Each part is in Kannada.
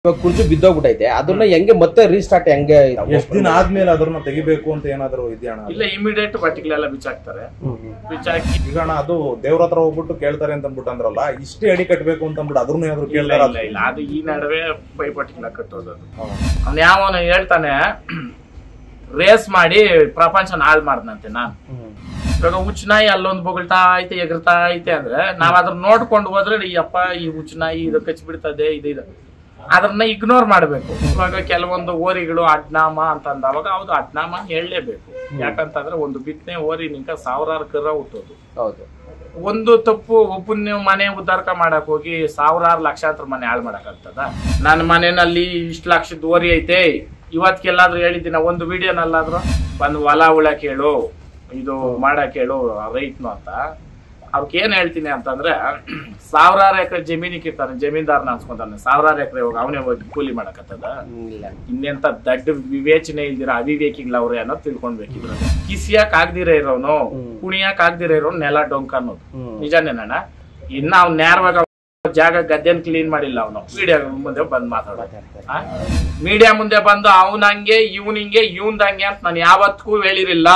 ಇವಾಗ ಕುರ್ಚಿ ಬಿದ್ದೋಗ್ಬಿಟ್ಟೈತೆ ಅದನ್ನ ಹೆಂಗೆ ಮತ್ತೆ ರೀಸ್ಟಾರ್ಟ್ ಹೆಂಗೆ ಎಷ್ಟು ದಿನ ಆದ್ಮೇಲೆ ಅದನ್ನ ತೆಗಿಬೇಕು ಅಂತ ಏನಾದ್ರು ಇದೆಯಾ ಅಣ್ಣ? ಇಲ್ಲ ಇಮಿಡಿಯೇಟ್ ಬಟ್ಟಿಗಳೆಲ್ಲ ಬಿಚ್ಚಾಕ್ತಾರೆ. ಬಿಚ್ಚಾಕಿ ಈಗ ಅಣ್ಣ ಅದು ದೇವ್ರ ಹತ್ರ ಹೋಗ್ಬಿಟ್ಟು ಕೇಳ್ತಾರೆ ಅಂತ ಅಂದ್ಬಿಟ್ಟು ಅಂದ್ರಲ್ಲ, ಇಷ್ಟೇ ಅಡಿ ಕಟ್ಬೇಕು ಅಂತ ಅಂದ್ಬಿಟ್ಟು ಅದ್ರನ್ನ ಯಾವ್ದು ಕೇಳ್ತಾರ? ಇಲ್ಲ ಇಲ್ಲ ಅದು ಈ ನಡುವೆ ಪೈಪಟ್ಟಿಗೆಲ್ಲ ಕಟ್ಟೋದು. ಅವ್ನು ಯಾವನು ಹೇಳ್ತಾನೆ ರೇಸ್ ಮಾಡಿ ಪ್ರಪಂಚನ ಹಾಳು ಮಾಡ್ದಂತೆ. ನಾನು ಇವಾಗ ಹುಚ್ಚನಾಯಿ ಅಲ್ಲೊಂದು ಬೊಗಳ್ತಾ ಐತೆ ಎಗರ್ತಾ ಐತೆ ಅಂದ್ರೆ ನಾವ್ ಅದನ್ನ ನೋಡ್ಕೊಂಡು ಹೋದ್ರೆ ಅಪ್ಪ ಈ ಹುಚ್ಚನಾಯಿ ಇದು ಕಚ್ಚಿ ಬಿಡ್ತದೆ ಇದು ಅದನ್ನ ಇಗ್ನೋರ್ ಮಾಡ್ಬೇಕು. ಇವಾಗ ಕೆಲವೊಂದು ಓರಿಗಳು ಅಡ್ನಾಮ ಅಂತ ಅಂದವಾಗ ಹೌದು ಅಡ್ನಾಮ ಹೇಳಲೇಬೇಕು. ಯಾಕಂತಂದ್ರೆ ಒಂದು ಬಿತ್ತನೆ ಓರಿ ನಿಂಕ ಸಾವಿರಾರು ಕರ ಹುಟ್ಟೋದು. ಹೌದು, ಒಂದು ತಪ್ಪು ಒಬ್ಬನ ಮನೆ ಉದ್ದಾರಕ ಮಾಡಕ್ ಹೋಗಿ ಸಾವಿರಾರು ಲಕ್ಷಾಂತರ ಮನೆ ಹಾಳು ಮಾಡಕ್ ಆಗ್ತದ? ನನ್ನ ಮನೆಯಲ್ಲಿ ಇಷ್ಟು ಲಕ್ಷದ ಓರಿ ಐತೆ ಇವತ್ಗೆಲ್ಲಾದ್ರೂ ಹೇಳಿದ್ದೀನ ಒಂದು ವಿಡಿಯೋನಲ್ಲಾದ್ರು ಒಂದು ಹೊಲ ಉಳಕ್ ಹೇಳು ಇದು ಮಾಡಕ್ ಹೇಳು ರೈತನು ಅಂತ ಅವ್ರಿಗೆ ಏನ್ ಹೇಳ್ತೀನಿ ಅಂತಂದ್ರೆ, ಸಾವಿರಾರು ಎಕರೆ ಜಮೀನಿಗೆ ಇರ್ತಾನೆ, ಜಮೀನ್ದಾರನ ಅನ್ಸ್ಕೊಂತಾನೆ ಸಾವಿರಾರು ಎಕರೆ ಹೋಗಿ ಅವನೇ ಹೋಗಿ ಕೂಲಿ ಮಾಡಕತ್ತದ? ಇನ್ನೆಂತ ದಡ್ಡ ವಿವೇಚನೆ ಇಲ್ದಿರ ಅವಿವೇಕಿಗಳ ಅವ್ರೆ ಅನ್ನೋದು ತಿಳ್ಕೊಂಡ್ಬೇಕಿದ್ರ. ಕಿಸಿಯಾಕ್ ಆಗ್ದಿರ ಇರೋನು ಕುಣಿಯಾಕ್ ಆಗ್ದಿರ ಇರೋನು ನೆಲ ಡೊಂಕ ಅನ್ನೋದು ನಿಜನೇನಣ್ಣ. ಇನ್ನ ಅವ್ನ ನೇರವಾಗ ಜಾಗ ಗದ್ದೆನ್ ಕ್ಲೀನ್ ಮಾಡಿಲ್ಲ ಅವನು. ಮೀಡಿಯಾ ಮುಂದೆ ಬಂದ್ ಮಾತಾಡ, ಮೀಡಿಯಾ ಮುಂದೆ ಬಂದು ಅವನಂಗೆ ಇವನಿಂಗೆ ಇವಂದಂಗೆ ಅಂತ ನಾನು ಯಾವತ್ತಿಗೂ ಹೇಳಿರಿಲ್ಲ.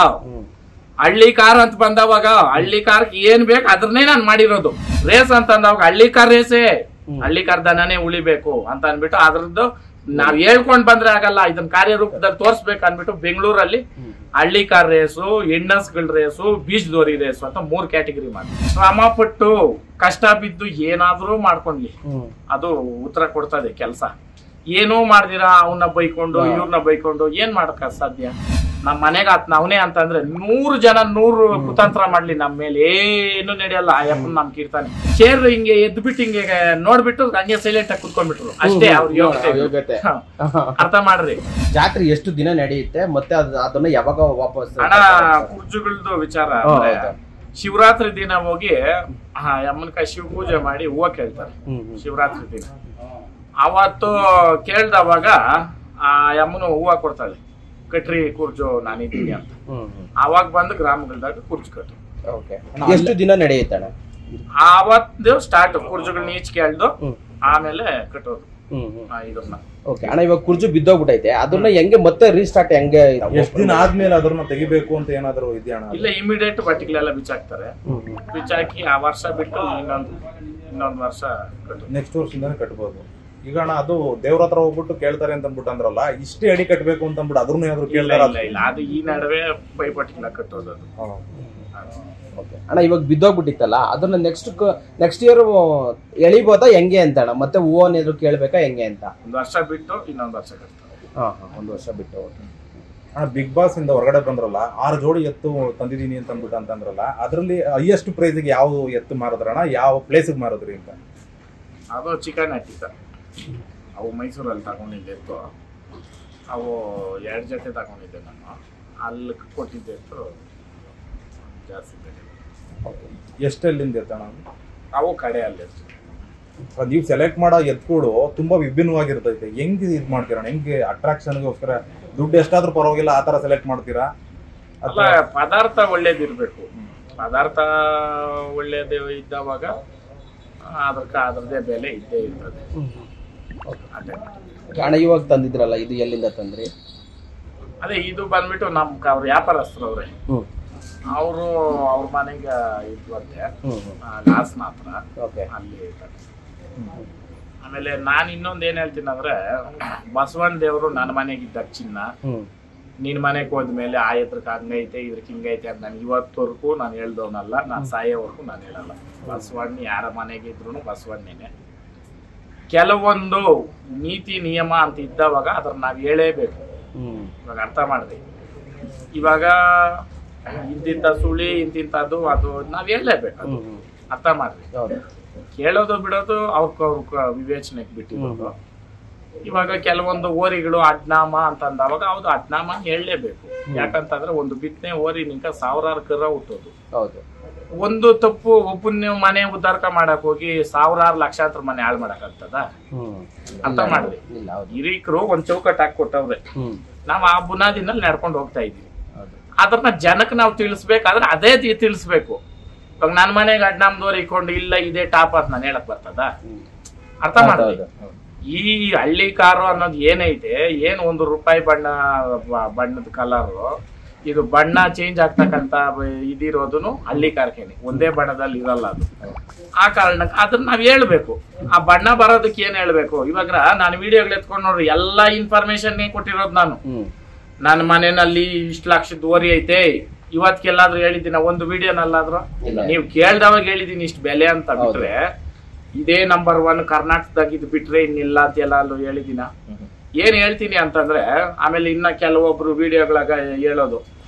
ಹಳ್ಳಿ ಕಾರ್ ಅಂತ ಬಂದವಾಗ ಹಳ್ಳಿ ಕಾರ್ ಏನ್ ಬೇಕು ಅದ್ರನ್ನೇ ನಾನು ಮಾಡಿರೋದು. ರೇಸ್ ಅಂತ ಅಂದವಾಗ ಹಳ್ಳಿ ಕಾರ್ ರೇಸೇ, ಹಳ್ಳಿ ಕಾರ್ ದನನೇ ಉಳಿಬೇಕು ಅಂತ ಅನ್ಬಿಟ್ಟು ಅದ್ರದ್ದು ನಾವ್ ಹೇಳ್ಕೊಂಡ್ ಬಂದ್ರೆ ಆಗಲ್ಲ, ಇದನ್ನ ಕಾರ್ಯರೂಪದಲ್ಲಿ ತೋರ್ಸ್ಬೇಕು ಅನ್ಬಿಟ್ಟು ಬೆಂಗಳೂರಲ್ಲಿ ಹಳ್ಳಿ ಕಾರ್ ರೇಸು, ಹೆಣ್ಣಸ್ಗಳ ರೇಸು, ಬೀಜದೋರಿ ರೇಸು ಅಂತ 3 ಕ್ಯಾಟಗರಿ ಮಾಡಿ ಶ್ರಮ ಪಟ್ಟು ಕಷ್ಟ ಬಿದ್ದು ಏನಾದ್ರೂ ಮಾಡ್ಕೊಂಡ್ಲಿ ಅದು ಉತ್ತರ ಕೊಡ್ತದೆ ಕೆಲಸ. ಏನೂ ಮಾಡ್ದಿರಾ ಅವನ್ನ ಬೈಕೊಂಡು ಇವ್ರನ್ನ ಬೈಕೊಂಡು ಏನ್ ಮಾಡಕ ಸಾಧ್ಯ? ನಮ್ ಮನೆಗ ಅವನೇ ಅಂತಂದ್ರೆ 100 ಜನ 100 ಕುತಂತ್ರ ಮಾಡ್ಲಿ ನಮ್ಮ ಮೇಲೆ ಏನು ನಡೆಯಲ್ಲ. ಅಯ್ಯಪ್ಪನ್ ನಮ್ ಕಿರ್ತಾನೆ. ಚೇರ್ ಹಿಂಗೆ ಎದ್ಬಿಟ್ಟು ಹಿಂಗೆ ನೋಡ್ಬಿಟ್ಟು ಹಂಗೆ ಸೈಲೆಂಟ್ ಆಗಿ ಕುತ್ಕೊಂಡ್ಬಿಟ್ರು ಅಷ್ಟೇ. ಅವ್ರ ಯೋಗ್ಯತೆ ಅರ್ಥ ಮಾಡ್ರಿ. ಜಾತ್ರೆ ಎಷ್ಟು ದಿನ ನಡೆಯುತ್ತೆ ಮತ್ತೆ ಅದನ್ನ ಯಾವಾಗ ವಾಪಸ್? ಹಣ ಕುರ್ಜುಗಳದ್ದು ವಿಚಾರ ಅಂದ್ರೆ ಶಿವರಾತ್ರಿ ದಿನ ಹೋಗಿ ಅಮ್ಮನಕಾಯಿ ಶಿವ ಪೂಜೆ ಮಾಡಿ ಹೂವ ಕೇಳ್ತಾರೆ. ಶಿವರಾತ್ರಿ ದಿನ ಅವತ್ತು ಕೇಳ್ದವಾಗ ಆ ಅಮ್ಮನು ಹೂವ ಕೊಡ್ತಾಳೆ, ಕಟ್ರಿ ಕುರ್ಜು ನಾನಿದ್ದೀನಿ ಅಂತ. ಅವಾಗ ಬಂದು ಗ್ರಾಮಗಳದಾಗ ಕುರ್ಜು ಕಟ್ಟು. ಎಷ್ಟು ದಿನ ನಡೆಯುತ್ತಣ್ಣ? ಆವತ್ತು ಸ್ಟಾರ್ಟ್ ಕುರ್ಜುಗಳನ್ನ ಈಚ್ ಕೇಳ್ದು ಆಮೇಲೆ ಕಟ್ಟೋದು ಇದನ್ನ. ಓಕೆ ಅಣ್ಣ, ಇವಾಗ ಕುರ್ಜು ಬಿದ್ದೋಗ್ಬಿಟ್ಟೈತೆ ಅದನ್ನ ಹೆಂಗೆ ಮತ್ತೆ ರೀಸ್ಟಾರ್ಟ್ ಹೆಂಗೆ? ಎಷ್ಟು ದಿನ ಆದ್ಮೇಲೆ ಅದನ್ನ ತೆಗಿಬೇಕು ಅಂತ ಏನಾದ್ರು ಇದೆಯಾ ಅಣ್ಣ? ಇಲ್ಲ ಇಮಿಡಿಯೇಟ್ ಬಟ್ಟಿಗಳೆಲ್ಲ ಬಿಚ್ಚಾಕ್ತಾರೆ. ಬಿಚ್ಚಾಕಿ ಆ ವರ್ಷ ಬಿಟ್ಟು ಇನ್ನೊಂದು ವರ್ಷ ಕಟ್ಟು. ನೆಕ್ಸ್ಟ್ ವರ್ಷದಿಂದಾನೆ ಕಟ್ಬೋದು. ಈಗ ಅಣ್ಣ ಅದು ದೇವ್ರ ಹತ್ರ ಹೋಗ್ಬಿಟ್ಟು ಕೇಳ್ತಾರೆ ಅಂತ ಅಂದ್ಬಿಟ್ಟು ಅಂದ್ರಲ್ಲ, ಇಷ್ಟೇ ಅಡಿ ಕಟ್ಬೇಕು ಅಂತ ಅಂದ್ಬಿಟ್ಟು ಅದ್ರನ್ನ ಯಾವ್ದು ಕೇಳ್ತಾರ? ಇಲ್ಲ ಅದು ಈ ನಡುವೆ ಪೈಪಟ್ಟಿಗೆಲ್ಲ ಕಟ್ಟೋದು. ಅಣ್ಣ ಇವಾಗ ಬಿದ್ದೋಗ್ಬಿಟ್ಟಿತ್ತಲ್ಲ ಅದನ್ನ ನೆಕ್ಸ್ಟ್ ಇಯರ್ ಎಳಿಬೋದಾ ಹೆಂಗೆ ಅಂತ ಅಣ್ಣ? ಮತ್ತೆ ಹೂವನ್ ಏನಾದ್ರು ಕೇಳ್ಬೇಕಾ ಹೆಂಗೆ ಅಂತ? 1 ವರ್ಷ ಬಿಟ್ಟು ಇನ್ನೊಂದು ವರ್ಷ ಕಟ್ತಾರೆ. 1 ವರ್ಷ ಬಿಟ್ಟು. ಅಣ್ಣ ಬಿಗ್ ಬಾಸ್ ಇಂದ ಹೊರಗಡೆ ಬಂದ್ರಲ್ಲ 6 ಜೋಡಿ ಎತ್ತು ತಂದಿದೀನಿ ಅಂತ ಅಂದ್ಬಿಟ್ಟು ಅಂತಂದ್ರಲ್ಲ, ಅದ್ರಲ್ಲಿ ಹೈಯೆಸ್ಟ್ ಪ್ರೈಸ್ಗೆ ಯಾವ ಎತ್ತು ಮಾರಿದ್ರಣ್ಣ? ಯಾವ ಪ್ಲೇಸ್ಗೆ ಮಾರಿದ್ರಿ ಅಂತ? ಅದು ಚಿಕನ್ ಹಾಕಿತ್ತ. ಅವು ಮೈಸೂರಲ್ಲಿ ತಗೊಂಡಿದ್ದೆ ಇತ್ತು. ಅವು 2 ಜೊತೆ ತಗೊಂಡಿದ್ದೆ ನಾನು. ಅಲ್ಲಿ ಕೊಟ್ಟಿದ್ದೆ ಇತ್ತು ಜಾಸ್ತಿ ಬೆಲೆ. ಎಷ್ಟೆಲ್ಲಿಂದ ಎತ್ತಣ್ಣ? ಅವು ಕಡೆಯಲ್ಲಿ. ನೀವು ಸೆಲೆಕ್ಟ್ ಮಾಡೋ ಎತ್ಗಳು ತುಂಬಾ ವಿಭಿನ್ನವಾಗಿರ್ತೈತೆ. ಹೆಂಗೆ ಇದು ಮಾಡ್ತೀರಾ? ಹೆಂಗೆ ಅಟ್ರಾಕ್ಷನ್ಗೋಸ್ಕರ ದುಡ್ಡು ಎಷ್ಟಾದ್ರೂ ಪರವಾಗಿಲ್ಲ ಆ ತರ ಸೆಲೆಕ್ಟ್ ಮಾಡ್ತೀರಾ? ಅಲ್ಲ, ಪದಾರ್ಥ ಒಳ್ಳೇದಿರ್ಬೇಕು. ಪದಾರ್ಥ ಒಳ್ಳೇದು ಇದ್ದವಾಗ ಅದ್ರದ್ದೇ ಬೆಲೆ ಇದ್ದೇ ಇರ್ತದೆ. ಅಣ್ಣ ಇವಾಗ ತಂದಿದ್ರಲ್ಲ ಇದು ಎಲ್ಲಿಂದ ತಂದ್ರಿ? ಅದೇ ಇದು ಬಂದ್ಬಿಟ್ಟು ಅವ್ರ ವ್ಯಾಪಾರಸ್ಥರು ಅವ್ರೆ. ಅವರು ಅವ್ರ ಮನೆಗೆ ಇದ್ವಂತೆ ಲಾಸ್ನ ಹತ್ರ, ಅಲ್ಲಿ. ಆಮೇಲೆ ನಾನು ಇನ್ನೊಂದ್ ಏನ್ ಹೇಳ್ತೀನಿ ಅಂದ್ರೆ, ಬಸವಣ್ಣ ದೇವ್ರು ನನ್ನ ಮನೆಗಿದ್ದಾಗ ಚಿನ್ನ, ನಿನ್ ಮನೆಗೆ ಹೋದ್ಮೇಲೆ ಆ ಎತ್ರಕ್ಕೆ ಹಂಗೈತೆ ಇದ್ರಕ್ಕೆ ಹಿಂಗೈತೆ ಅಂತ ನಾನು ಇವತ್ತವರೆಗೂ ನಾನು ಹೇಳ್ದವನಲ್ಲ. ನಾನು ಸಾಯೋವರೆಗೂ ನಾನು ಹೇಳಲ್ಲ. ಬಸವಣ್ಣ ಯಾರ ಮನೆಗಿದ್ರು ಬಸವಣ್ಣನೇ. ಕೆಲವೊಂದು ನೀತಿ ನಿಯಮ ಅಂತ ಇದ್ದವಾಗ ಅದ್ರ ನಾವ್ ಹೇಳೇಬೇಕು. ಇವಾಗ ಅರ್ಥ ಮಾಡ್ದೆ. ಇವಾಗ ಇಂತಿಂತ ಸುಳಿ ಇಂತಿಂತದ್ದು ಅದು ನಾವ್ ಹೇಳಲೇಬೇಕು. ಅದು ಅರ್ಥ ಮಾಡ್ರಿ. ಕೇಳೋದು ಬಿಡೋದು ಅವ್ರ ವಿವೇಚನೆಗೆ ಬಿಟ್ಟಿರೋದು. ಇವಾಗ ಕೆಲವೊಂದು ಓರಿಗಳು ಅಡ್ನಾಮ ಅಂತ ಅಂದವಾಗ ಹೌದು ಅಡ್ನಾಮ ಹೇಳಲೇಬೇಕು. ಯಾಕಂತಂದ್ರೆ ಒಂದು ಬಿತ್ತನೆ ಓರಿ ನಿಂಕ ಸಾವಿರಾರು ಕರ ಹುಟ್ಟೋದು. ಒಂದು ತಪ್ಪು ಒಬ್ಬನ ಮನೆ ಉದ್ದಾರಕ ಮಾಡಕ್ ಹೋಗಿ ಸಾವಿರಾರು ಲಕ್ಷಾಂತರ ಮನೆ ಹಾಳು ಮಾಡಕ್ ಆಗ್ತದ? ಅರ್ಥ ಮಾಡ್ರಿ. ಹಿರೀಕರು ಒಂದ್ ಚೌಕಟ್ಟು ಹಾಕಿ ಕೊಟ್ಟವ್ರೆ, ನಾವ್ ಆ ಬುನಾದಿನಲ್ಲಿ ನಡ್ಕೊಂಡು ಹೋಗ್ತಾ ಇದೀವಿ. ಅದನ್ನ ಜನಕ್ಕೆ ನಾವು ತಿಳಿಸ್ಬೇಕಾದ್ರೆ ಅದೇ ತಿಳಿಸ್ಬೇಕು. ಇವಾಗ ನನ್ನ ಮನೆಗೆ ಅಡ್ನಾಮ್ದವ್ರು ಇಕ್ಕೊಂಡು ಇಲ್ಲ ಇದೇ ಟಾಪ್ ಅಂತ ನಾನು ಹೇಳಕ್ ಬರ್ತದ? ಅರ್ಥ ಮಾಡ್ರಿ. ಈ ಹಳ್ಳಿ ಕಾರು ಅನ್ನೋದು ಏನೈತೆ, ಏನು ₹1 ಬಣ್ಣದ ಕಲರು, ಇದು ಬಣ್ಣ ಚೇಂಜ್ ಆಗ್ತಕ್ಕಂತ ಇದಿರೋದು ಹಳ್ಳಿ ಕಾರ್ಖಾನೆ, ಒಂದೇ ಬಣ್ಣದಲ್ಲಿ ಇರಲ್ಲ ಅದು. ಆ ಕಾರಣಕ್ಕೆ ಅದನ್ನ ನಾವ್ ಹೇಳ್ಬೇಕು. ಆ ಬಣ್ಣ ಬರೋದಕ್ಕೆ ಏನ್ ಹೇಳ್ಬೇಕು? ಇವಾಗ ನಾನು ವಿಡಿಯೋಗಳು ಎತ್ಕೊಂಡು ನೋಡ್ರಿ, ಎಲ್ಲಾ ಇನ್ಫಾರ್ಮೇಶನ್ ಕೊಟ್ಟಿರೋದು ನಾನು. ನನ್ನ ಮನೆಯಲ್ಲಿ ಇಷ್ಟು ಲಕ್ಷದ ಓರಿ ಐತೆ, ಇವತ್ಗೆಲ್ಲಾದ್ರೂ ಹೇಳಿದ್ದೀನ ಒಂದು ವಿಡಿಯೋನಲ್ಲಾದ್ರು? ನೀವು ಕೇಳ್ದವಾಗ ಹೇಳಿದೀನಿ ಇಷ್ಟು ಬೆಲೆ ಅಂತ ಬಿಟ್ರೆ, ಇದೇ ನಂಬರ್ 1 ಕರ್ನಾಟಕದಾಗ ಇದು ಬಿಟ್ರೆ ಇನ್ನಿಲ್ಲ ಅಂತ ಎಲ್ಲಾದ್ರೂ ಹೇಳಿದಿನ? ಏನ್ ಹೇಳ್ತೀನಿ ಅಂತಂದ್ರೆ, ಆಮೇಲೆ ಇನ್ನ ಕೆಲವೊಬ್ರು ವಿಡಿಯೋಗಳಾಗ ಹೇಳೋದು,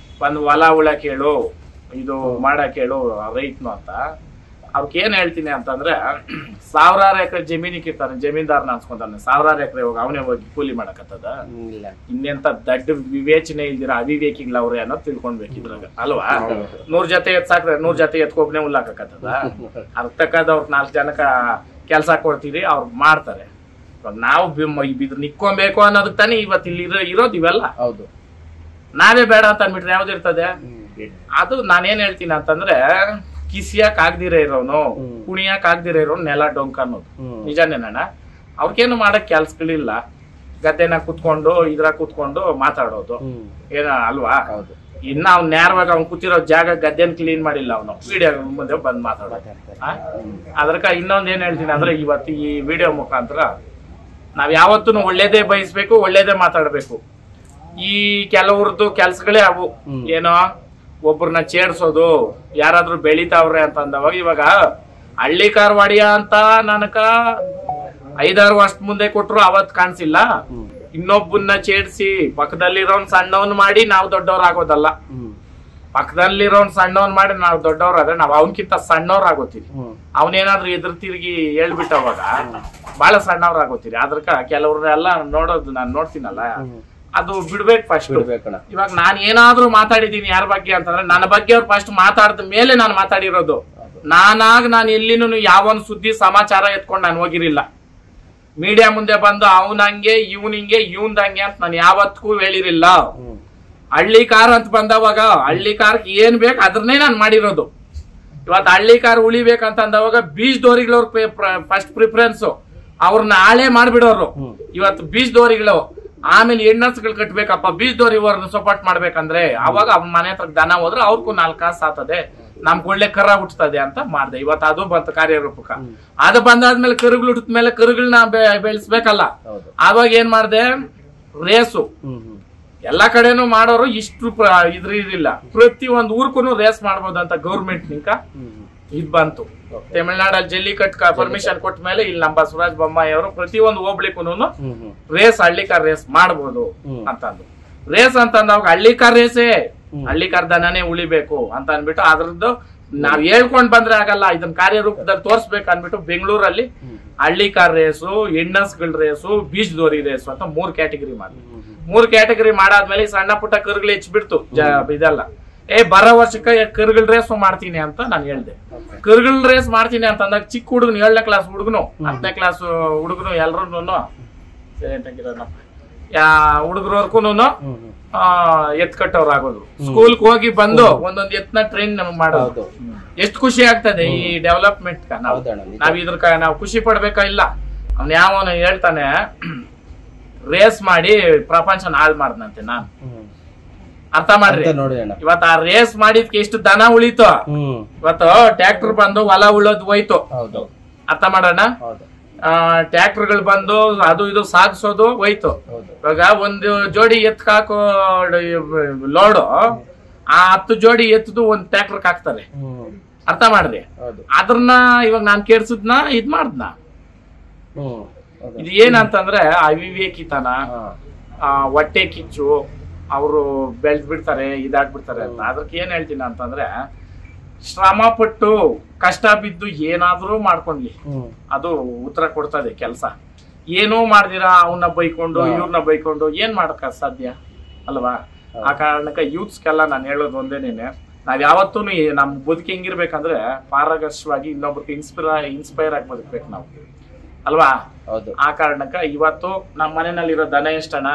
ಒಂದು ಹೊಲ ಉಳಕ್ ಹೇಳು, ಇದು ಮಾಡಕ್ ಹೇಳು ರೈತನು ಅಂತ. ಅವ್ರಿಗೆ ಏನ್ ಹೇಳ್ತೀನಿ ಅಂತಂದ್ರೆ, 1000 ಎಕರೆ ಜಮೀನಿಗೆ ಇರ್ತಾನೆ, ಜಮೀನ್ದಾರನ ಅನ್ಸ್ಕೊಂತಾನೆ, 1000 ಎಕರೆ ಹೋಗಿ ಅವನೇ ಹೋಗಿ ಕೂಲಿ ಮಾಡಕತ್ತದ? ಇನ್ನೆಂತ ದಡ್ಡ ವಿವೇಚನೆ ಇಲ್ದಿರ ಅವಿವೇಕಿಗಳು ಅವ್ರೆ ಅನ್ನೋದು ತಿಳ್ಕೊಂಡ್ಬೇಕಿದ್ರಾಗ ಅಲ್ವಾ? 100 ಜೊತೆ ಎತ್ ಸಾಕ್ರೆ 100 ಜೊತೆ ಎತ್ಕೊಬ್ನೇ ಹುಲ್ಲಾಕತ್ತದ? ಅದಕ್ಕೆ ತಕ್ಕದವ್ರ 4 ಜನಕ್ಕ ಕೆಲ್ಸ ಕೊಡ್ತೀರಿ, ಅವ್ರು ಮಾಡ್ತಾರೆ. ನಾವು ಇದ್ರ ನಿಕ್ಕೊಬೇಕು ಅನ್ನೋದಕ್ಕೆ ತಾನೇ ಇವತ್ತು ಇಲ್ಲಿ ಇರೋದು ಇವೆಲ್ಲ. ಹೌದು, ನಾವೇ ಬೇಡ ಅಂತ ಅನ್ಬಿಟ್ರೆ ಯಾವ್ದಿರ್ತದೆ? ಅದು ನಾನೇನ್ ಹೇಳ್ತೀನಿ ಅಂತಂದ್ರೆ, ಕಿಸಿಯಕ್ ಆಗ್ದಿರ ಇರೋನು, ಕುಣಿಯಕ್ ಆಗ್ದಿರ ಇರೋನು ನೆಲ ಡೊಂಕ್ ಅನ್ನೋದು ನಿಜನೇನಣ್ಣ. ಅವ್ರಿಗೇನು ಮಾಡಕ್ ಕೆಲ್ಸಗಳಿಲ್ಲ, ಗದ್ದೆನ ಕುತ್ಕೊಂಡು ಇದ್ರಾಗ ಕುತ್ಕೊಂಡು ಮಾತಾಡೋದು ಏನ ಅಲ್ವಾ? ಇನ್ನ ಅವ್ನ್ ನೇರವಾಗಿ ಅವ್ನ್ ಕೂತಿರೋ ಜಾಗ ಗದ್ದೆನ್ ಕ್ಲೀನ್ ಮಾಡಿಲ್ಲ, ಅವನು ವಿಡಿಯೋ ಮುಂದೆ ಬಂದ್ ಮಾತಾಡೋದು. ಅದಕ್ಕ ಇನ್ನೊಂದ್ ಏನ್ ಹೇಳ್ತೀನಿ ಅಂದ್ರೆ, ಇವತ್ತು ಈ ವಿಡಿಯೋ ಮುಖಾಂತರ ನಾವ್ ಯಾವತ್ತೂ ಒಳ್ಳೇದೇ ಬಯಸ್ಬೇಕು, ಒಳ್ಳೇದೇ ಮಾತಾಡ್ಬೇಕು. ಈ ಕೆಲವ್ರದ್ದು ಕೆಲ್ಸಗಳೇ ಅವು, ಏನೋ ಒಬ್ರನ್ನ ಚೇಡ್ಸೋದು, ಯಾರಾದ್ರೂ ಬೆಳಿತಾವ್ರೆ ಅಂತ ಅಂದವಾಗ, ಇವಾಗ ಹಳ್ಳಿ ಕಾರ್ವಾಡಿಯ ಅಂತ ನನಕ 5-6 ವರ್ಷ ಮುಂದೆ ಕೊಟ್ರು ಅವತ್ ಕಾಣಿಸಿಲ್ಲ. ಇನ್ನೊಬ್ಬನ್ನ ಚೇಡ್ಸಿ ಪಕ್ಕದಲ್ಲಿರೋನ್ ಸಣ್ಣವನ್ ಮಾಡಿ ನಾವು ದೊಡ್ಡವ್ರ ಆಗೋದಲ್ಲ. ಪಕ್ಕದಲ್ಲಿರೋನ್ ಸಣ್ಣವನ್ ಮಾಡಿ ನಾವು ದೊಡ್ಡವ್ರಾದ್ರೆ ನಾವ್ ಅವನ್ಕಿಂತ ಸಣ್ಣವ್ರ ಆಗೋತೀರಿ. ಅವನೇನಾದ್ರೂ ಎದುರು ತಿರುಗಿ ಹೇಳ್ಬಿಟ್ಟವಾಗ ಬಹಳ ಸಣ್ಣವ್ರ ಆಗೋತೀರಿ. ಅದಕ್ಕ ಕೆಲವ್ರೆಲ್ಲ ನೋಡೋದು ನಾನು ನೋಡ್ತೀನಲ್ಲ, ಅದು ಬಿಡ್ಬೇಕು ಫಸ್ಟ್. ಇವಾಗ ನಾನ್ ಏನಾದ್ರೂ ಮಾತಾಡಿದೀನಿ ಯಾರ ಬಗ್ಗೆ ಅಂತಂದ್ರೆ, ನನ್ನ ಬಗ್ಗೆ ಅವ್ರು ಫಸ್ಟ್ ಮಾತಾಡಿದ ಮೇಲೆ ನಾನು ಮಾತಾಡಿರೋದು. ನಾನು ಎಲ್ಲಿನೂ ಯಾವನ್ ಸುದ್ದಿ ಸಮಾಚಾರ ಎತ್ಕೊಂಡು ನಾನು ಹೋಗಿರಿಲ್ಲ. ಮೀಡಿಯಾ ಮುಂದೆ ಬಂದು ಅವನಂಗೆ ಇವನಿಂಗೆ ಇವಂದಂಗೆ ಅಂತ ನಾನು ಯಾವತ್ತೂ ಹೇಳಿರಿಲ್ಲ. ಹಳ್ಳಿ ಕಾರ್ ಅಂತ ಬಂದವಾಗ ಹಳ್ಳಿ ಕಾರ್ಗೆ ಏನ್ ಬೇಕು ಅದನ್ನೇ ನಾನು ಮಾಡಿರೋದು. ಇವತ್ತು ಹಳ್ಳಿ ಕಾರ್ ಉಳಿಬೇಕಂತ ಅಂದವಾಗ ಬೀಜದೋರಿಗಳವ್ರ ಫಸ್ಟ್ ಪ್ರಿಫರೆನ್ಸ್, ಅವ್ರನ್ನ ಹಾಳೆ ಮಾಡ್ಬಿಡೋರು. ಇವತ್ತು ಬೀಜದೋರಿಗಳು, ಆಮೇಲೆ ಹೆಣ್ಣಸ್ಗಳು ಕಟ್ಬೇಕಪ್ಪ, ಬೀಜದೋರಿವರ್ನ ಸಪೋರ್ಟ್ ಮಾಡ್ಬೇಕಂದ್ರೆ ಅವಾಗ ಅವ್ನ ಮನೆ ಹತ್ರ ದನ ಹೋದ್ರೆ ಅವ್ರಿಗೂ 4 ಕಾಸು ಆತದೆ, ನಮ್ಗೆ ಒಳ್ಳೆ ಕರ ಹುಟ್ಟುತ್ತದೆ ಅಂತ ಮಾಡ್ದೆ. ಇವತ್ತು ಅದು ಬಂತು ಕಾರ್ಯರೂಪಕ. ಅದು ಬಂದಾದ್ಮೇಲೆ ಕರುಗಳು ಹುಟ್ಟಿದ ಮೇಲೆ ಕರುಗಳನ್ನ ಬೆಳೆಸ್ಬೇಕಲ್ಲ. ಆವಾಗ ಏನ್ ಮಾಡ್ದೆ, ರೇಸು ಎಲ್ಲಾ ಕಡೆನೂ ಮಾಡೋರು ಇಷ್ಟು ಇದ್ರಿಲ್ಲ. ಪ್ರತಿ ಒಂದ್ ಊರ್ಗೂ ರೇಸ್ ಮಾಡ್ಬೋದಂತ ಗೌರ್ಮೆಂಟ್ ನಿಂಕ ಇದ್ ಬಂತು. ತಮಿಳ್ನಾಡಲ್ಲಿ ಜಲ್ಲಿಕಟ್ ಪರ್ಮಿಷನ್ ಕೊಟ್ಟ ಮೇಲೆ ಇಲ್ಲಿ ನಮ್ಮ ಬಸವರಾಜ ಬೊಮ್ಮಾಯಿ ಅವರು ಪ್ರತಿ ಒಂದು ಹೋಗ್ಲಿಕ್ಕೂನು ರೇಸ್, ಹಳ್ಳಿಕಾರ್ ರೇಸ್ ಮಾಡ್ಬೋದು ಅಂತಂದು. ರೇಸ್ ಅಂತಂದಾಗ ಹಳ್ಳಿಕಾರ್ ರೇಸೇ, ಹಳ್ಳಿಕಾರ್ ದನನೇ ಉಳಿಬೇಕು ಅಂತ ಅನ್ಬಿಟ್ಟು ಅದ್ರದ್ದು ನಾವ್ ಹೇಳ್ಕೊಂಡ್ ಬಂದ್ರೆ ಆಗಲ್ಲ, ಇದನ್ನ ಕಾರ್ಯರೂಪದಲ್ಲಿ ತೋರ್ಸ್ಬೇಕು ಅನ್ಬಿಟ್ಟು ಬೆಂಗಳೂರಲ್ಲಿ ಹಳ್ಳಿಕಾರ್ ರೇಸು, ಹೆಣ್ಣಸ್ಗಳ ರೇಸು, ಬೀಜದೋರಿ ರೇಸು ಅಂತ 3 ಕ್ಯಾಟಗರಿ ಮಾಡಿ. 3 ಕ್ಯಾಟಗರಿ ಮಾಡಾದ್ಮೇಲೆ ಸಣ್ಣ ಪುಟ್ಟ ಕರುಗಳು ಹೆಚ್ಚಿಬಿಡ್ತು ಇದೆಲ್ಲ. ಬರೋ ವರ್ಷಕ್ಕೆ ಕರುಗಳ ರೇಸ್ ಮಾಡ್ತೀನಿ ಅಂತ ನಾನು ಹೇಳ್ದೆ. ಕರುಗಳ ರೇಸ್ ಮಾಡ್ತೀನಿ ಅಂತ ಅಂದಾಗ ಚಿಕ್ಕ ಹುಡುಗನು 7ನೇ ಕ್ಲಾಸ್ ಹುಡುಗನು 10ನೇ ಕ್ಲಾಸ್ ಹುಡುಗನು ಎಲ್ರೂ ಹುಡುಗರವರ್ಗೂನು ಎತ್ಕಟ್ಟವ್ರು ಆಗೋದು. ಸ್ಕೂಲ್ಗೆ ಹೋಗಿ ಬಂದು ಒಂದೊಂದ್ ಎತ್ನ ಟ್ರೈನ್ ನಮ್ಗೆ ಮಾಡೋದು. ಎಷ್ಟು ಖುಷಿ ಆಗ್ತದೆ ಈ ಡೆವಲಪ್ಮೆಂಟ್. ನಾವ್ ಇದ್ರ ನಾವು ಖುಷಿ ಪಡ್ಬೇಕಾ ಇಲ್ಲ? ಅವ್ನ ಯಾವನು ಹೇಳ್ತಾನೆ ರೇಸ್ ಮಾಡಿ ಪ್ರಪಂಚನ ಹಾಳು ಮಾಡ್ದಂತೆ. ನಾನು ಅರ್ಥ ಮಾಡ್ರಿ, ಇವತ್ತು ಆ ರೇಸ್ ಮಾಡಿದ್ಕೆ ಎಷ್ಟು ದನ ಉಳಿತು. ಇವತ್ತು ಟ್ರ್ಯಾಕ್ಟರ್ ಬಂದು ಹೊಲ ಉಳೋದು ಹೋಯ್ತು, ಅರ್ಥ ಮಾಡೋಣ. ಟ್ರ್ಯಾಕ್ಟರ್ಗಳು ಬಂದು ಅದು ಇದು ಸಾಗಿಸೋದು ಹೋಯ್ತು. ಇವಾಗ ಒಂದು ಜೋಡಿ ಎತ್ಕಾಕೋ ಲೋಡು, ಆ 10 ಜೋಡಿ ಎತ್ತದು ಒಂದ್ ಟ್ರ್ಯಾಕ್ಟರ್ ಹಾಕ್ತಾರೆ, ಅರ್ಥ ಮಾಡ್ರಿ. ಅದ್ರನ್ನ ಇವಾಗ ನಾನ್ ಕೇಳ್ಸುದ್ನ ಇದ್ ಮಾಡ್ದ್ನ. ಇದು ಏನಂತಂದ್ರೆ ಅವಿವೇಕಿತನ, ಹೊಟ್ಟೆ ಕಿಚ್ಚು, ಅವರು ಬೆಳೆದ್ ಬಿಡ್ತಾರೆ, ಇದಾಗ್ಬಿಡ್ತಾರೆ ಅಂತ. ಅದಕ್ಕೆ ಏನ್ ಹೇಳ್ತೀನಿ ಅಂತಂದ್ರೆ, ಶ್ರಮ ಪಟ್ಟು ಕಷ್ಟ ಬಿದ್ದು ಏನಾದ್ರೂ ಮಾಡ್ಕೊಂಡ್ಲಿ ಅದು ಉತ್ತರ ಕೊಡ್ತದೆ ಕೆಲಸ. ಏನೂ ಮಾಡ್ದಿರಾ ಅವನ್ನ ಬೈಕೊಂಡು ಇವ್ರನ್ನ ಬೈಕೊಂಡು ಏನ್ ಮಾಡಕ್ ಸಾಧ್ಯ ಅಲ್ವಾ? ಆ ಕಾರಣಕ್ಕೆ ಯೂತ್ಸ್ಗೆಲ್ಲ ನಾನು ಹೇಳೋದು ಒಂದೇನೇನೆ, ನಾವ್ ಯಾವತ್ತೂ ನಮ್ ಬದುಕಿ ಹೆಂಗಿರ್ಬೇಕಂದ್ರೆ ಪಾರದರ್ಶವಾಗಿ ಇನ್ನೊಬ್ರಿಗೆ ಇನ್ಸ್ಪೈರ್ ಆಗಿ ಬದುಕ್ಬೇಕು ನಾವು ಅಲ್ವಾ? ಆ ಕಾರಣಕ್ಕ ಇವತ್ತು ನಮ್ಮ ಮನೆಯಲ್ಲಿರೋ ದನ ಎಷ್ಟಣ್ಣ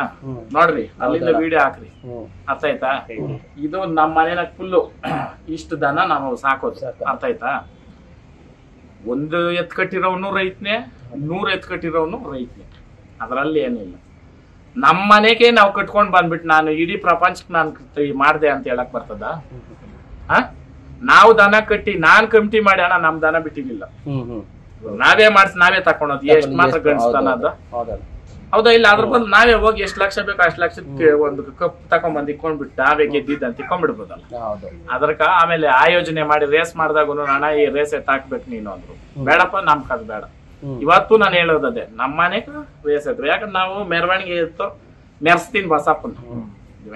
ನೋಡ್ರಿ, ಅಲ್ಲಿಂದ ವಿಡಿಯೋ ಹಾಕ್ರಿ, ಅರ್ಥ ಆಯ್ತಾ? ಇದು ನಮ್ಮ ಮನೆಯ ಫುಲ್ಲು ಇಷ್ಟು ದನ ನಾವು ಸಾಕೋದು, ಅರ್ಥ ಆಯ್ತಾ? 1 ಎತ್ ಕಟ್ಟಿರೋನು ರೈತನೇ, 100 ಎತ್ ಕಟ್ಟಿರೋನು ರೈತನೇ. ಅದರಲ್ಲಿ ಏನಿಲ್ಲ. ನಮ್ಮ ಮನೆಗೆ ನಾವು ಕಟ್ಕೊಂಡ್ ಬಂದ್ಬಿಟ್ಟು ನಾನು ಇಡೀ ಪ್ರಪಂಚಕ್ಕೆ ನಾನು ಮಾಡ್ದೆ ಅಂತ ಹೇಳಕ್ ಬರ್ತದ? ನಾವು ದನ ಕಟ್ಟಿ ನಾನ್ ಕಮಿಟಿ ಮಾಡಿ ಅಣ್ಣ ನಮ್ ದನ ಬಿಟ್ಟಿಲ್ಲ, ನಾವೇ ಮಾಡಿಸಿ ನಾವೇ ತಕೊಂಡೋದು. ಎಷ್ಟು ಮಾತ್ರ ಗಣಿಸ್ತಾನ ಅದು? ಹೌದಾ ಇಲ್ಲ? ಅದ್ರ ಬದಲು ನಾವೇ ಹೋಗಿ ಎಷ್ಟು ಲಕ್ಷ ಬೇಕು ಅಷ್ಟು ಲಕ್ಷಕ್ಕೆ ಒಂದು ಕಪ್ ತಕೊಂಡ್ಬಂದು ಇಕ್ಕೊಂಡ್ಬಿಟ್ಟು ನಾವೇ ಗೆದ್ದಿದ್ದ ಅಂತ ಇಕ್ಕೊಂಡ್ಬಿಡ್ಬೋದಲ್ಲ. ಅದ್ರಕ ಆಮೇಲೆ ಆಯೋಜನೆ ಮಾಡಿ ರೇಸ್ ಮಾಡಿದಾಗ ಅಣ್ಣ ಈ ರೇಸ್ ಎತ್ತಾಕ್ಬೇಕು ನೀನು ಅಂದ್ರು. ಬೇಡಪ್ಪ ನಮ್ಗೆ ಅದು ಬೇಡ. ಇವತ್ತು ನಾನು ಹೇಳೋದದೇ, ನಮ್ಮ ಮನೆಗೆ ರೇಸ್ ಎತ್ತು. ಯಾಕಂದ್ರೆ ನಾವು ಮೆರವಣಿಗೆ ಇತ್ತು ಮೆರೆಸ್ತೀನಿ ಬಸಪ್ಪನ,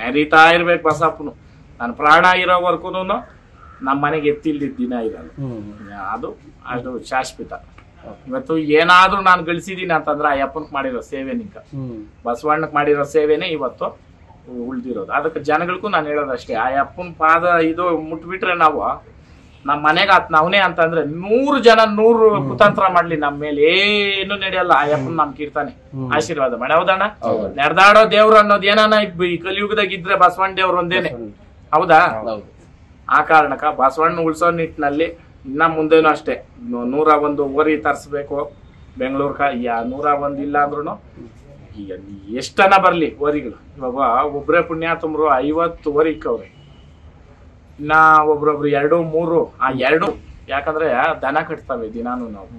ಮೆರೀತಾ ಇರ್ಬೇಕು ಬಸಪ್ಪನು. ನನ್ನ ಪ್ರಾಣ ಇರೋವರ್ಗು ನಮ್ಮ ಮನೆಗೆ ಎತ್ತಿಲ್ದಿದ್ದ ದಿನ ಇರಲ್ಲ. ಅದು ಶಾಶ್ವತ. ಇವತ್ತು ಏನಾದ್ರೂ ನಾನು ಗಳಿಸಿದೀನಿ ಅಂತಂದ್ರೆ ಅಯ್ಯಪ್ಪನ್ಕ್ ಮಾಡಿರೋ ಸೇವೆ, ನಿಂಕ ಬಸವಣ್ಣಕ್ ಮಾಡಿರೋ ಸೇವೆನೇ ಇವತ್ತು ಉಳ್ದಿರೋದು. ಅದಕ್ಕೆ ಜನಗಳಿಗೂ ನಾನು ಹೇಳೋದಷ್ಟೇ, ಅಯ್ಯಪ್ಪನ ಪಾದ ಇದು ಮುಟ್ಬಿಟ್ರೆ ನಾವು ನಮ್ಮ ಮನೆಗೆ ನಾವನೇ ಅಂತಂದ್ರೆ 100 ಜನ 100 ಕುತಂತ್ರ ಮಾಡ್ಲಿ ನಮ್ಮ ಮೇಲೆ ಏನು ನಡೆಯಲ್ಲ. ಅಯ್ಯಪ್ಪನ್ ನಮ್ಗೆ ಇರ್ತಾನೆ, ಆಶೀರ್ವಾದ ಮಾಡಿ. ಹೌದಣ್ಣ? ನಡೆದಾಡೋ ದೇವ್ರು ಅನ್ನೋದು ಏನಾನ ಈ ಕಲಿಯುಗದಾಗ ಇದ್ರೆ ಬಸವಣ್ಣ ದೇವ್ರು ಒಂದೇನೆ. ಹೌದಾ? ಆ ಕಾರಣಕ್ಕ ಬಸವಣ್ಣ ಉಳ್ಸೋ ನಿಟ್ಟಿನಲ್ಲಿ ಇನ್ನ ಮುಂದೇನು ಅಷ್ಟೇ 101 ಓರಿ ತರಿಸ್ಬೇಕು ಬೆಂಗಳೂರ್ಕ. 101 ಇಲ್ಲ ಅಂದ್ರೂ ಎಷ್ಟನ ಬರ್ಲಿ ಓರಿಗಳು. ಇವಾಗ ಒಬ್ರೇ ಪುಣ್ಯಾತುಮ್ರು 50 ಓರಿ ಇಕ್ಕವ್ರಿ, ಇನ್ನ ಒಬ್ರೊಬ್ರು 2 3 ಆ 2. ಯಾಕಂದ್ರೆ ದನ ಕಟ್ತವೆ ದಿನಾನು ನಾವು.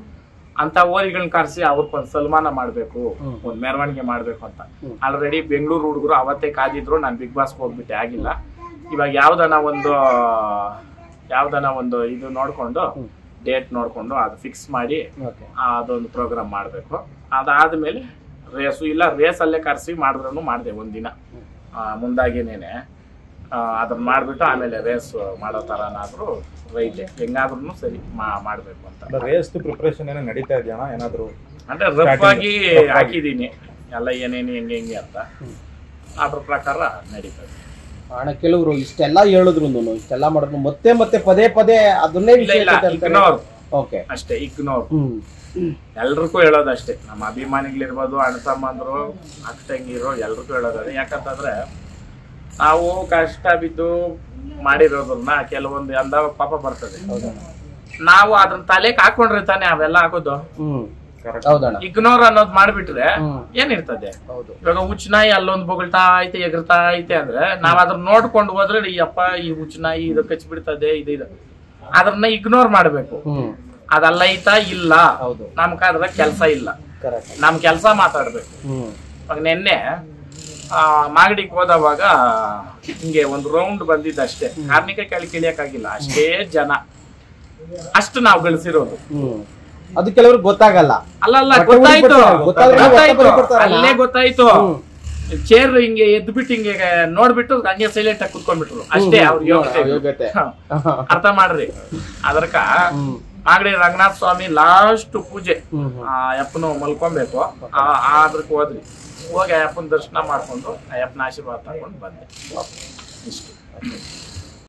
ಅಂತ ಓರಿಗಳನ್ನ ಕರ್ಸಿ ಅವ್ರಿಗೊಂದು ಸನ್ಮಾನ ಮಾಡ್ಬೇಕು, ಒಂದ್ ಮೆರವಣಿಗೆ ಮಾಡ್ಬೇಕು ಅಂತ ಆಲ್ರೆಡಿ ಬೆಂಗಳೂರು ಹುಡುಗರು ಅವತ್ತೇ ಕಾದಿದ್ರು. ನಾನು ಬಿಗ್ ಬಾಸ್ಗೆ ಹೋಗ್ಬಿಟ್ಟೆ, ಆಗಿಲ್ಲ. ಇವಾಗ ಯಾವ್ದನ ಒಂದು ಇದು ನೋಡ್ಕೊಂಡು ಡೇಟ್ ನೋಡ್ಕೊಂಡು ಅದು ಫಿಕ್ಸ್ ಮಾಡಿ ಅದೊಂದು ಪ್ರೋಗ್ರಾಮ್ ಮಾಡ್ಬೇಕು. ಅದಾದ್ಮೇಲೆ ರೇಸು ಇಲ್ಲ, ರೇಸ್ ಅಲ್ಲೇ ಕರ್ಸಿ ಮಾಡಿದ್ರು ಮಾಡಿದೆ ಒಂದಿನ ಮುಂದಾಗೇನೇನೆ. ಅದನ್ನ ಮಾಡ್ಬಿಟ್ಟು ಆಮೇಲೆ ರೇಸ್ ಮಾಡೋ ತರನಾದ್ರು ರೈತೆ ಹೆಂಗಾದ್ರೂ ಸರಿ ಮಾಡ್ಬೇಕು ಅಂತ. ರೇಸ್ ಪ್ರಿಪರೇಷನ್ ಏನೋ ನಡೀತಾ ಇದೆಯಾ? ಏನಾದ್ರು ಅಂದ್ರೆ ರಫ್ ಆಗಿ ಹಾಕಿದೀನಿ ಎಲ್ಲ ಏನೇನು ಹೆಂಗೆ ಅಂತ, ಅದ್ರ ಪ್ರಕಾರ ನಡೀತದೆ. ಅಣ್ಣ ಕೆಲವರು ಇಷ್ಟೆಲ್ಲ ಹೇಳಿದ್ರು, ಇಷ್ಟೆಲ್ಲ ಮಾಡಿದ್ರು ಮತ್ತೆ ಮತ್ತೆ ಪದೇ ಪದೇ ಅದನ್ನೇ ಇಗ್ನೋರ್ ಅಷ್ಟೇ, ಇಗ್ನೋರ್. ಎಲ್ರಿಗೂ ಹೇಳೋದಷ್ಟೇ, ನಮ್ಮ ಅಭಿಮಾನಿಗಳಿರ್ಬೋದು, ಅಣ್ಣ ತಮ್ಮಂದ್ರು, ಅಕ್ಕ ತಂಗಿರು ಎಲ್ರಿಗೂ ಹೇಳೋದು. ಯಾಕಂತಂದ್ರೆ ನಾವು ಕಷ್ಟ ಬಿದ್ದು ಮಾಡಿರೋದನ್ನ ಕೆಲವೊಂದು ಅಂದಾಗ ಪಾಪ ಬರ್ತದೆ. ನಾವು ಅದನ್ನ ತಲೆಗೆ ಹಾಕೊಂಡ್ರೆ ತಾನೆ ಅವೆಲ್ಲ ಆಗೋದು. ಇಗ್ನೋರ್ ಅನ್ನೋದು ಮಾಡ್ಬಿಟ್ರೆ ಏನಿರ್ತದೆ? ಇವಾಗ ಹುಚ್ಚನಾಯಿ ಅಲ್ಲೊಂದು ಬೊಗಳ್ತಾ ಐತೆ ಎಗರ್ತಾ ಐತೆ ಅಂದ್ರೆ ನಾವ್ ಅದ್ರ ನೋಡ್ಕೊಂಡು ಹೋದ್ರೆ ಅಪ್ಪ ಈ ಹುಚ್ಚನಾಯಿ ಇದು ಕಚ್ಚಿ ಬಿಡ್ತದೆ ಇದು ಅದನ್ನ ಇಗ್ನೋರ್ ಮಾಡ್ಬೇಕು. ಅದಲ್ಲ ಐತಾ ಇಲ್ಲ, ನಮ್ಗೆ ಅದ್ರ ಕೆಲ್ಸ ಇಲ್ಲ, ನಮ್ ಕೆಲ್ಸ ಮಾತಾಡ್ಬೇಕು. ಇವಾಗ ನೆನ್ನೆ ಮಾಗಡಿಗೆ ಹೋದವಾಗ ಹಿಂಗೆ ಒಂದು ರೌಂಡ್ ಬಂದಿದ್ದಷ್ಟೇ, ಕಾರ್ಮಿಕ ಕೆಳಗೆ ಇಳಿಯಕ್ಕಾಗಿಲ್ಲ, ಅಷ್ಟೇ ಜನ, ಅಷ್ಟು ನಾವು ಗಳಿಸಿರೋದು. ಅದು ಕೆಲವ್ರಿಗೆ ಗೊತ್ತಾಗಲ್ಲ. ಅಲ್ಲ ಗೊತ್ತಾಯ್ತು, ಅಲ್ಲೇ ಗೊತ್ತಾಯ್ತು. ಚೇರ್ ಹಿಂಗೆ ಎದ್ಬಿಟ್ಟು ಹಿಂಗೆ ನೋಡ್ಬಿಟ್ಟು ಹಂಗೆ ಸೈಲೆಂಟ್ ಆಗಿ ಕುತ್ಕೊಂಡ್ಬಿಟ್ರು ಅಷ್ಟೇ. ಅವ್ರ ಯೋಗ್ಯತೆ ಅರ್ಥ ಮಾಡ್ರಿ. ಅದಕ್ಕ ಮಾಗಡಿ ರಂಗನಾಥ ಸ್ವಾಮಿ ಲಾಸ್ಟ್ ಪೂಜೆ ಅಯ್ಯಪ್ಪನು ಮಲ್ಕೊಬೇಕು, ಅದಕ್ಕೆ ಹೋದ್ರಿ. ಹೋಗಿ ಅಯ್ಯಪ್ಪನ ದರ್ಶನ ಮಾಡ್ಕೊಂಡು ಅಯ್ಯಪ್ಪನ ಆಶೀರ್ವಾದ ತಗೊಂಡು ಬಂದೆ. ಇಷ್ಟು.